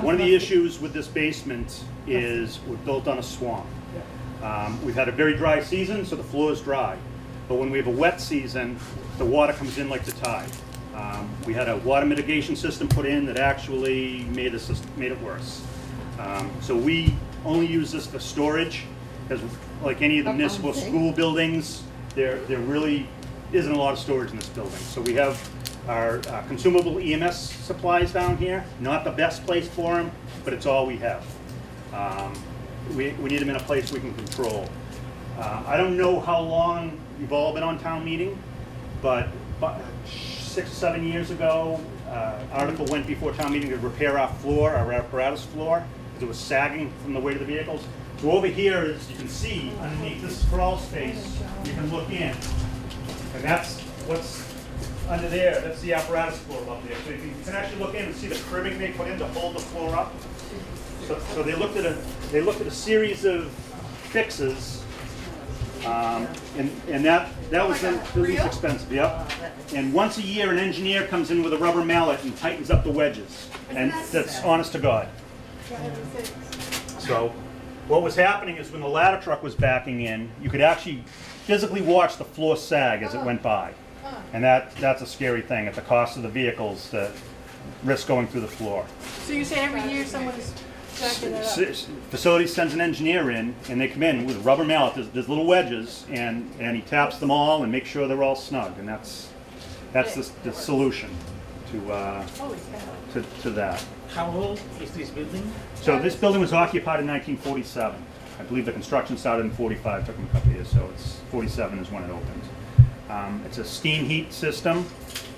One of the issues with this basement is we're built on a swamp. We've had a very dry season, so the floor is dry. But when we have a wet season, the water comes in like the tide. We had a water mitigation system put in that actually made it worse. So we only use this for storage, because like any of the municipal school buildings, there really isn't a lot of storage in this building. So we have our consumable EMS supplies down here. Not the best place for them, but it's all we have. We need them in a place we can control. I don't know how long you've all been on town meeting, but 6 or 7 years ago, article went before town meeting to repair our floor, our apparatus floor, because it was sagging from the weight of the vehicles. So over here, as you can see, underneath this crawl space, you can look in. And that's what's under there. That's the apparatus floor up there. So you can actually look in and see the cribbing they put in to hold the floor up. So they looked at a series of fixes, and that was the least expensive. Yep. And once a year, an engineer comes in with a rubber mallet and tightens up the wedges, and that's honest to God. So what was happening is when the ladder truck was backing in, you could actually physically watch the floor sag as it went by, and that's a scary thing at the cost of the vehicles to risk going through the floor. So you say every year someone's jacking it up? Facility sends an engineer in, and they come in with a rubber mallet. There's little wedges, and he taps them all and makes sure they're all snug, and that's the solution to that. How old is this building? So this building was occupied in 1947. I believe the construction started in 45, took them a couple of years, so it's 47 is when it opened. It's a steam heat system.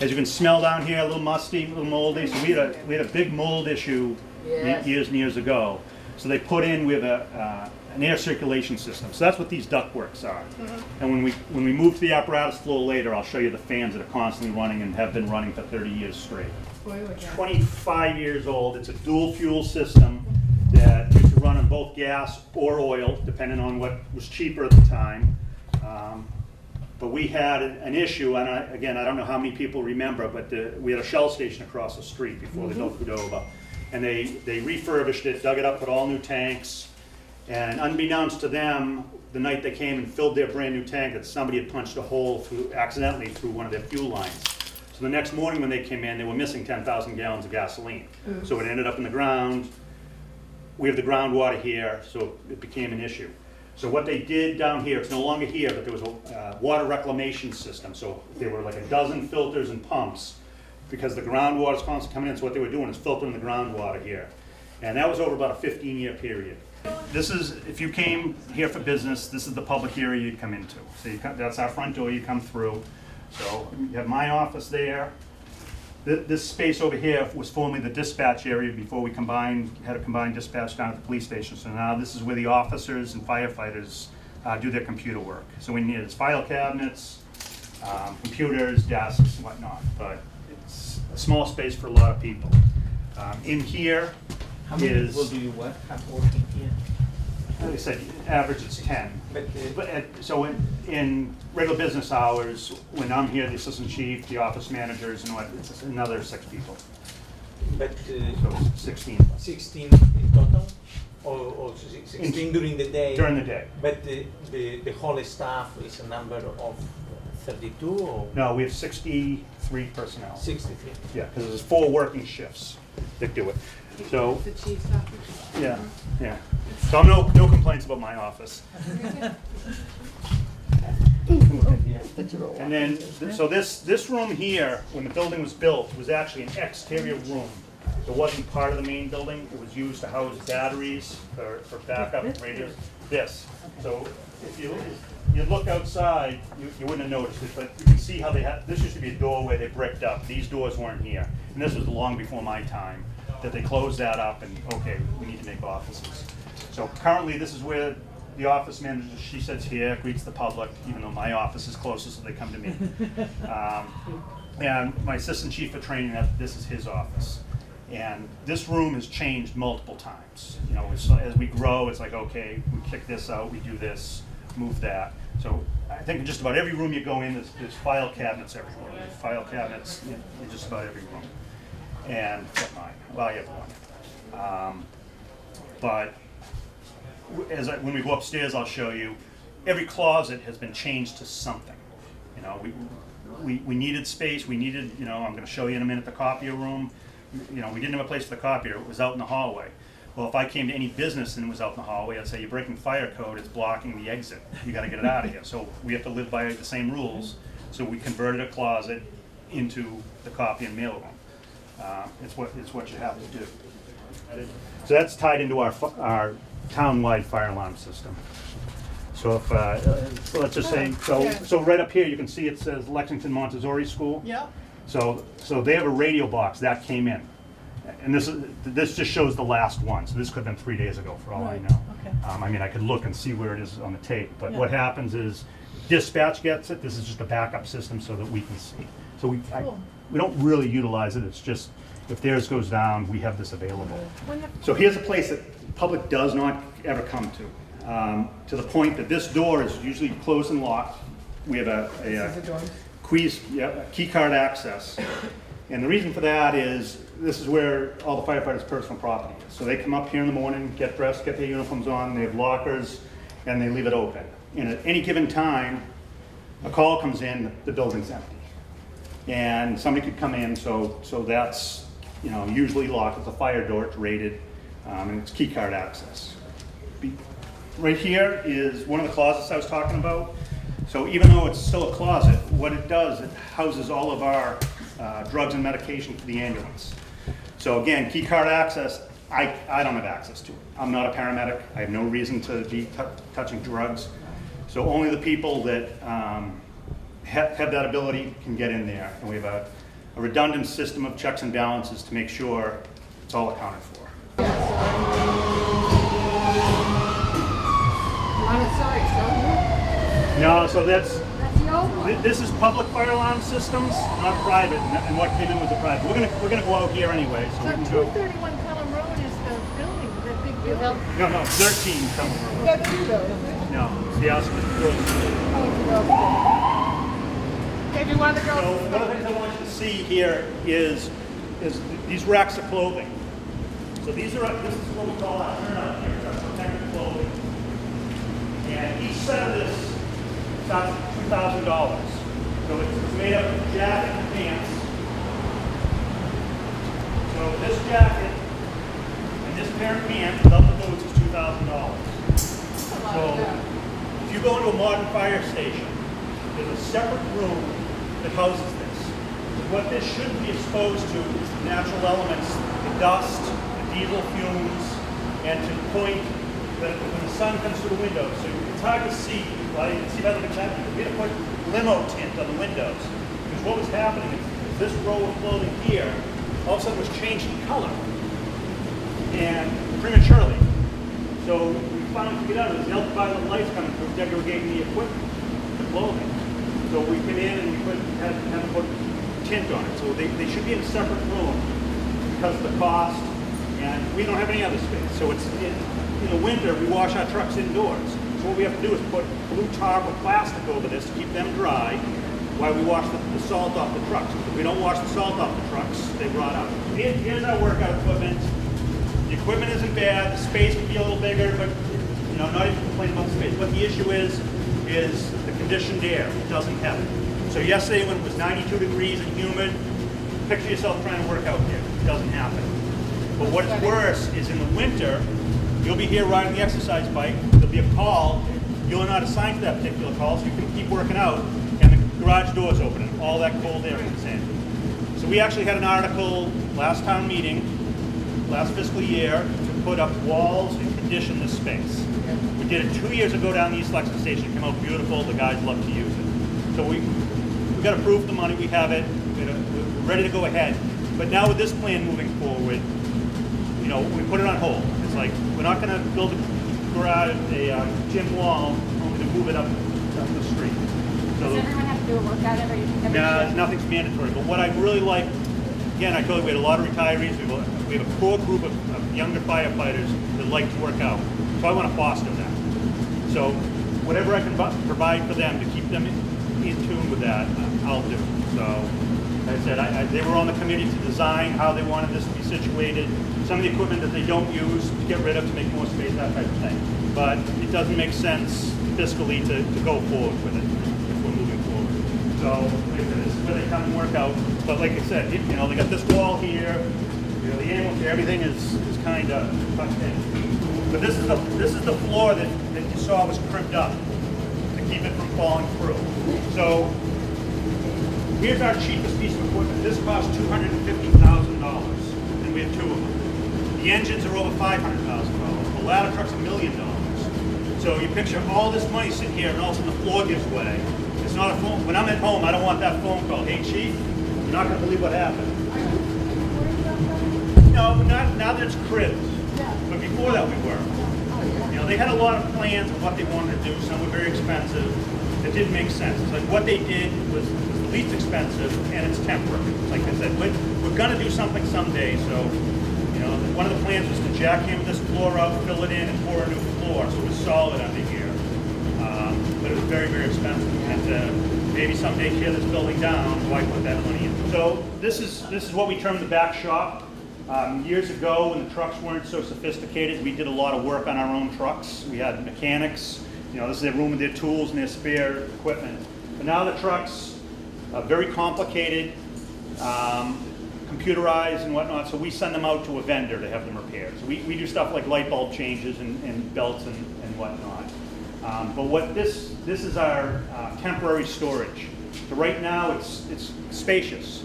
As you can smell down here, a little musty, a little moldy. So we had a big mold issue years and years ago. So they put in with an air circulation system. So that's what these ductworks are. And when we move to the apparatus floor later, I'll show you the fans that are constantly running and have been running for 30 years straight. 25 years old. It's a dual fuel system that used to run on both gas or oil, depending on what was cheaper at the time. But we had an issue, and again, I don't know how many people remember, but we had a Shell station across the street before they built Cordova. And they refurbished it, dug it up, put all new tanks, and unbeknownst to them, the night they came and filled their brand new tank, that somebody had punched a hole accidentally through one of their fuel lines. So the next morning when they came in, they were missing 10,000 gallons of gasoline. So it ended up in the ground. We have the groundwater here, so it became an issue. So what they did down here, it's no longer here, but there was a water reclamation system. So there were like a dozen filters and pumps because the groundwater is constantly coming in. So what they were doing is filtering the groundwater here. And that was over about a 15-year period. This is, if you came here for business, this is the public area you'd come into. So that's our front door, you come through. So you have my office there. This space over here was formerly the dispatch area before we had a combined dispatch down at the police station. So now this is where the officers and firefighters do their computer work. So we need file cabinets, computers, desks, and whatnot. But it's a small space for a lot of people. In here How many people do you have working here? Like I said, average it's 10. So in regular business hours, when I'm here, the assistant chief, the office managers, and what, it's another 6 people. But So 16. 16 in total, or 16 during the day? During the day. But the whole staff is a number of 32 or? No, we have 63 personnel. 63. Yeah, because there's 4 working shifts that do it. So The chief's office. yeah. So no complaints about my office. And then, so this room here, when the building was built, was actually an exterior room. It wasn't part of the main building. It was used to house batteries for backup radios. So if you look outside, you wouldn't have noticed it, but you can see how this used to be a doorway they bricked up. These doors weren't here. And this was long before my time, that they closed that up and, okay, we need to make offices. So currently, this is where the office manager, she sits here, greets the public, even though my office is closer, so they come to me. And my assistant chief for training, this is his office. And this room has changed multiple times. You know, as we grow, it's like, okay, we kick this out, we do this, move that. So I think in just about every room you go in, there's file cabinets everywhere. There's file cabinets in just about every room. And well, you have one. But when we go upstairs, I'll show you, every closet has been changed to something. You know, we needed space, we needed, you know, I'm gonna show you in a minute the copier room. You know, we didn't have a place for the copier, it was out in the hallway. Well, if I came to any business and it was out in the hallway, I'd say, you're breaking fire code, it's blocking the exit. You gotta get it out of here. So we have to live by the same rules. So we converted a closet into the copy and mail room. It's what you have to do. So that's tied into our town-wide fire alarm system. So if, so let's just say, so right up here, you can see it says Lexington Montessori School. Yeah. So they have a radio box that came in. And this just shows the last one. So this could have been 3 days ago for all I know. Okay. I mean, I could look and see where it is on the tape, but Yeah. what happens is dispatch gets it. This is just a backup system so that we can see. So Cool. we don't really utilize it. It's just if theirs goes down, we have this available. When the, So here's a place that the public does not ever come to the point that this door is usually closed and locked. We have a Keycard Access. And the reason for that is this is where all the firefighters' personal property is. So they come up here in the morning, get dressed, get their uniforms on, they have lockers, and they leave it open. And at any given time, a call comes in, the building's empty. And somebody could come in, so that's, you know, usually locked. It's a fire door, it's rated, and it's Keycard Access. Right here is one of the closets I was talking about. So even though it's still a closet, what it does, it houses all of our drugs and medication for the ambulance. So again, Keycard Access, I don't have access to it. I'm not a paramedic. I have no reason to be touching drugs. So only the people that have that ability can get in there. And we have a redundant system of checks and balances to make sure it's all accounted for. Montessori, so here? No, so that's That's the old one. this is public fire alarm systems, not private, and what came in was a private. We're gonna go out here anyway, so we can so go. 231 Pelham Road is the building, the big building. No, 13 Pelham Road. Yeah, the new building. No, it's the Oscar building. Okay, do you want to go? So one of the things I want you to see here is these racks of clothing. So this is what we call our turnout here, our protective clothing. And each set of this starts at $2,000. So it's made up of jacket and pants. So this jacket and this pair of pants without the boots is $2,000. So if you go into a modern fire station, there's a separate room that houses this. What this shouldn't be exposed to is the natural elements, the dust, the diesel fumes, and to the point that when the sun comes through the windows, so it's hard to see, well, you can see by the contact, we had to put limo tint on the windows. Because what was happening is this row of clothing here, all of a sudden was changing color. And prematurely. So we finally figured out it was the ultraviolet lights coming through, degrading the equipment, the clothing. So we came in and we had to put tint on it. So they should be in a separate room because of the cost, and we don't have any other space. So it's in the winter, we wash our trucks indoors. So what we have to do is put blue tarp or plastic over this to keep them dry while we wash the salt off the trucks. If we don't wash the salt off the trucks, they rot out. Here's our workout equipment. The equipment isn't bad, the space could be a little bigger, but you know, not even complaining about the space. What the issue is the conditioned air. It doesn't have it. So yesterday when it was 92 degrees and humid, picture yourself trying to work out here. It doesn't happen. But what's worse is in the winter, you'll be here riding the exercise bike, there'll be a call, you're not assigned to that particular call, so you can keep working out, and the garage door's open and all that cold air comes in. So we actually had an article last town meeting, last fiscal year, to put up walls and condition this space. We did it 2 years ago down the East Lexington station. It came out beautiful. The guys love to use it. So we got approved the money. We have it. We're ready to go ahead. But now with this plan moving forward, you know, we put it on hold. It's like we're not going to build a garage, a gym wall, only to move it up the street. So Does everyone have to do a workout every no, shift? nothing's mandatory. But what I really like, again, I told you we had a lot of retirees. We have a core group of younger firefighters that like to work out. So I want to foster that. So whatever I can provide for them to keep them in tune with that, I'll do. So Like I said, they were on the committee to design how they wanted this to be situated. Some of the equipment that they don't use, to get rid of, to make more space, that type of thing. But it doesn't make sense fiscally to go forward with it if we're moving forward. So, like I said, this is where they come and work out. But like I said, you know, they got this wall here, you know, the animals here, everything is kind of tucked in. But this is the floor that you saw was crimped up to keep it from falling through. So here's our cheapest piece of equipment. This costs $250,000, and we have two of them. The engines are over $500,000. The ladder truck's $1 million. So you picture all this money sitting here, and all of a sudden the floor gives way. It's not a phone. When I'm at home, I don't want that phone call. Hey, Chief, you're not going to believe what happened. No, not now that it's cribbed. But before that, we were. You know, they had a lot of plans of what they wanted to do. Some were very expensive. It didn't make sense. It's like what they did was the least expensive, and it's temporary. Like I said, we're going to do something someday. So, you know, one of the plans was to jackhammer this floor out, fill it in, and pour a new floor, so it was solid under here. But it was very, very expensive. And maybe someday tear this building down. Why put that money in? So this is what we term the back shop. Years ago, when the trucks weren't so sophisticated, we did a lot of work on our own trucks. We had mechanics. You know, this is their room with their tools and their spare equipment. But now the trucks are very complicated, computerized and whatnot, so we send them out to a vendor to have them repaired. So we do stuff like light bulb changes and belts and whatnot. But this is our temporary storage. So right now it's spacious,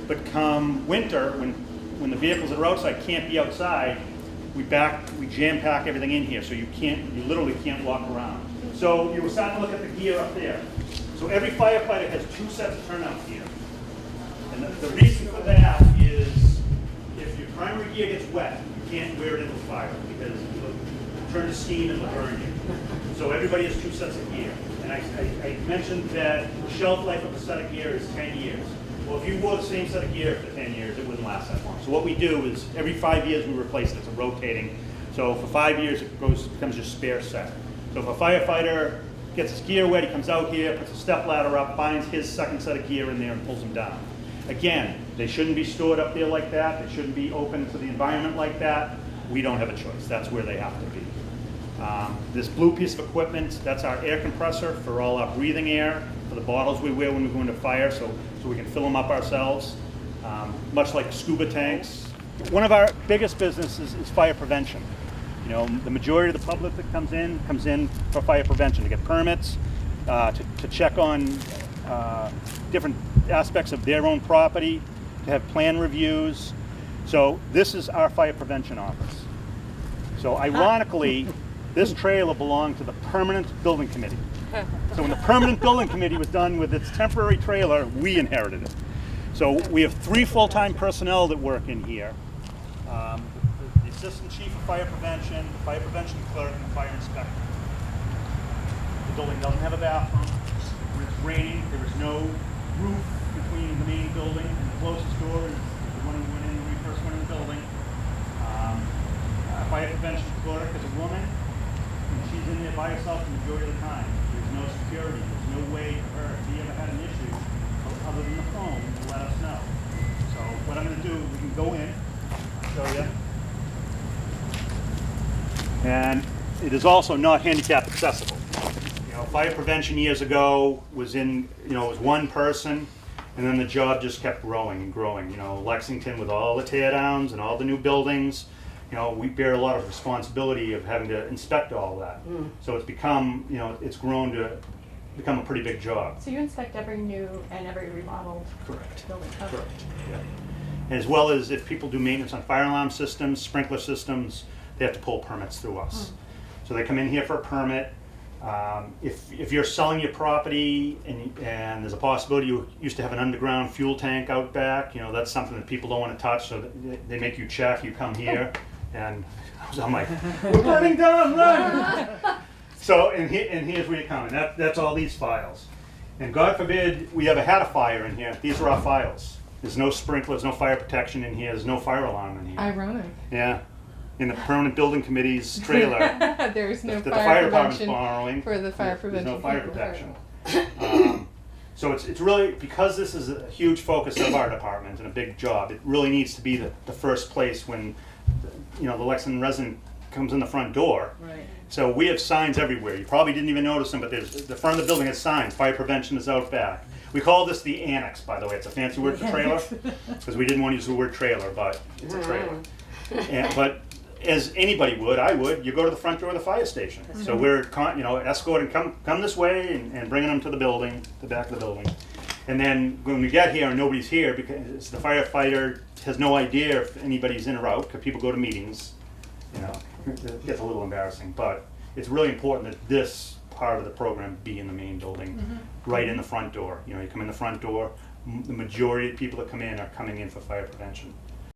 but come winter, when the vehicles that are outside can't be outside, we jam pack everything in here, so you literally can't walk around. So you were starting to look at the gear up there. So every firefighter has two sets of turnout gear. And the reason for that is if your primary gear gets wet, you can't wear it in the fire because it'll turn to steam and it'll burn you. So everybody has two sets of gear. And I mentioned that the shelf life of a set of gear is 10 years. Well, if you wore the same set of gear for 10 years, it wouldn't last that long. So what we do is every 5 years we replace it. It's a rotating. So for 5 years it becomes your spare set. So if a firefighter gets his gear wet, he comes out here, puts a step ladder up, finds his second set of gear in there and pulls them down. Again, they shouldn't be stored up there like that. They shouldn't be open to the environment like that. We don't have a choice. That's where they have to be. This blue piece of equipment, that's our air compressor for all our breathing air, for the bottles we wear when we go into fire, so we can fill them up ourselves, much like scuba tanks. One of our biggest businesses is fire prevention. You know, the majority of the public that comes in for fire prevention, to get permits, to check on different aspects of their own property, to have plan reviews. So this is our fire prevention office. So ironically, this trailer belonged to the permanent building committee. So when the permanent building committee was done with its temporary trailer, we inherited it. So we have 3 full-time personnel that work in here. The assistant chief of fire prevention, the fire prevention clerk, and the fire inspector. The building doesn't have a bathroom. When it's raining, there is no roof between the main building and the closest door is the one we went in when we first went in the building. Our fire prevention clerk is a woman, and she's in there by herself the majority of the time. There's no security. There's no way for her, if she ever had an issue, other than the phone, to let us know. So what I'm going to do, we can go in, show you. And it is also not handicap accessible. You know, fire prevention years ago was it was one person, and then the job just kept growing and growing. You know, Lexington with all the tear downs and all the new buildings, you know, we bear a lot of responsibility of having to inspect all that. So it's become, you know, it's grown to become a pretty big job. So you inspect every new and every remodeled Correct. building? Okay. Correct. Yeah. As well as if people do maintenance on fire alarm systems, sprinkler systems, they have to pull permits through us. So they come in here for a permit. If you're selling your property and there's a possibility you used to have an underground fuel tank out back, you know, that's something that people don't want to touch, so they make you check, you come here, and I'm like, we're burning down, run! So, and here's where you come, and that's all these files. And God forbid we ever had a fire in here, these are our files. There's no sprinklers, no fire protection in here, there's no fire alarm in here. Ironic. Yeah. In the permanent building committee's trailer, There's no that the fire fire department's prevention borrowing, for the fire there's no prevention fire people. protection. So it's really, because this is a huge focus of our department and a big job, it really needs to be the first place when, you know, the Lexington resident comes in the front door. Right. So we have signs everywhere. You probably didn't even notice them, but there's, the front of the building has signs. Fire prevention is out back. We call this the annex, by the way. It's a fancy word for trailer, because we didn't want to use the word trailer, but it's a trailer. But as anybody would, I would, you go to the front door of the fire station. So we're, you know, escorting, come this way, and bringing them to the building, the back of the building. And then when we get here and nobody's here, because the firefighter has no idea if anybody's in or out, because people go to meetings, you know, it gets a little embarrassing. But it's really important that this part of the program be in the main building, right in the front door. You know, you come in the front door, the majority of people that come in are coming in for fire prevention.